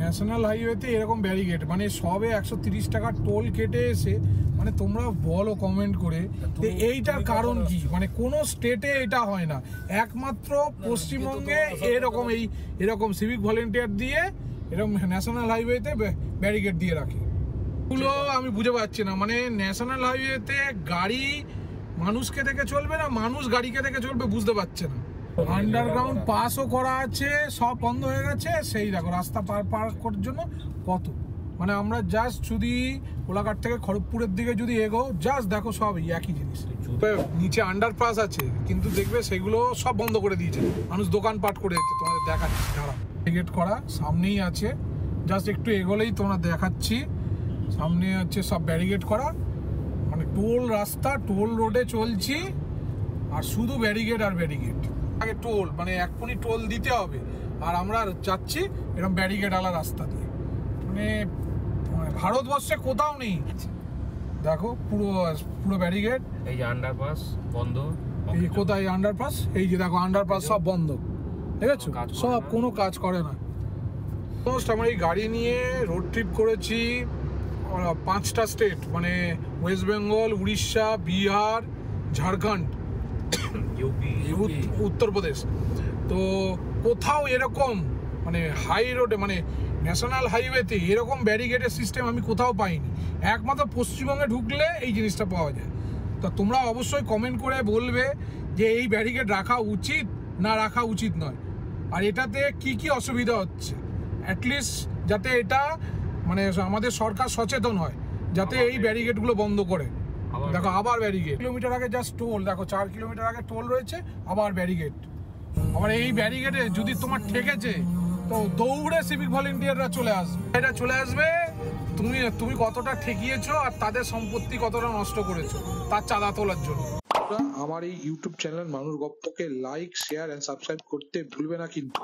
National হাইওয়েতে এরকম barricade, মানে সবে 130 টাকা টোল কেটে এসে, মানে তোমরা বলো কমেন্ট করে এইটার কারণ কি? মানে কোনো স্টেটে এটা হয় না, একমাত্র পশ্চিমবঙ্গে এরকম সিভিক ভলেন্টিয়ার দিয়ে এরকম ন্যাশনাল হাইওয়েতে ব্যারিকেড দিয়ে রাখে। এগুলো আমি বুঝে পাচ্ছি না, মানে ন্যাশনাল হাইওয়েতে গাড়ি মানুষকে দেখে চলবে না মানুষ গাড়িকে দেখে চলবে, বুঝতে পারছে না। আন্ডারগ্রাউন্ড পাসও করা আছে, সব বন্ধ হয়ে গেছে। সেই দেখো রাস্তা পার করার জন্য কত, মানে আমরা জাস্ট যদি কোলাঘাট থেকে খড়গপুরের দিকে যদি এগো, জাস্ট দেখো সব একই জিনিস। নিচে আন্ডারপাস আছে কিন্তু দেখবে সেগুলো সব বন্ধ করে দিয়েছে, মানুষ দোকানপাট করে দিচ্ছে। তোমাদের দেখাচ্ছি দাঁড়া, ব্যারিকেড করা সামনেই আছে, জাস্ট একটু এগোলেই তোমরা দেখাচ্ছি, সামনে আছে সব ব্যারিকেড করা। মানে টোল রাস্তা, টোল রোডে চলছি আর শুধু ব্যারিকেড আর ব্যারিকেড। আগে টোল মানে এক্ষুনি টোল দিতে হবে, আর আমরা যাচ্ছি এরকম ব্যারিকেড আলা রাস্তা দিয়ে। মানে ভারতবর্ষে কোথাও নেই। দেখো পুরো ব্যারিকেড। এই যে আন্ডারপাস বন্ধ, এই কোথায় আন্ডারপাস? এই যে দেখো আন্ডারপাস সব বন্ধ, ঠিক আছে? সব কোনো কাজ করে না। আমার এই গাড়ি নিয়ে রোড ট্রিপ করেছি 5টা স্টেট, মানে ওয়েস্ট বেঙ্গল, উড়িষ্যা, বিহার, ঝাড়খণ্ড, উত্তরপ্রদেশ। তো কোথাও এরকম মানে হাই রোডে, মানে ন্যাশনাল হাইওয়েতে এরকম ব্যারিকেডের সিস্টেম আমি কোথাও পাইনি। একমাত্র পশ্চিমবঙ্গে ঢুকলে এই জিনিসটা পাওয়া যায়। তো তোমরা অবশ্যই কমেন্ট করে বলবে যে এই ব্যারিকেড রাখা উচিত না রাখা উচিত নয়, আর এটাতে কি কি অসুবিধা হচ্ছে, অ্যাটলিস্ট যাতে এটা মানে আমাদের সরকার সচেতন হয় যাতে এই ব্যারিকেডগুলো বন্ধ করে। দেখো আবার ব্যারিকেড, কিলোমিটার আগে জাস্ট টোল, দেখো 4 কিলোমিটার আগে টোল রয়েছে, আবার ব্যারিকেড। আবার এই ব্যারিকেডে যদি তোমার ঠেকেছে তো দৌড়ে সিভিক ভলেন্টিয়াররা চলে আসবে, এটা চলে আসবে তুমি কতটা ঠেকিয়েছো আর তাদের সম্পত্তি কতটা নষ্ট করেছো তার চাঁদা তোলার জন্য। আমার এই ইউটিউব চ্যানেল মানুষ গপ্পকে লাইক, শেয়ার এন্ড সাবস্ক্রাইব করতে ভুলবে না কিন্তু।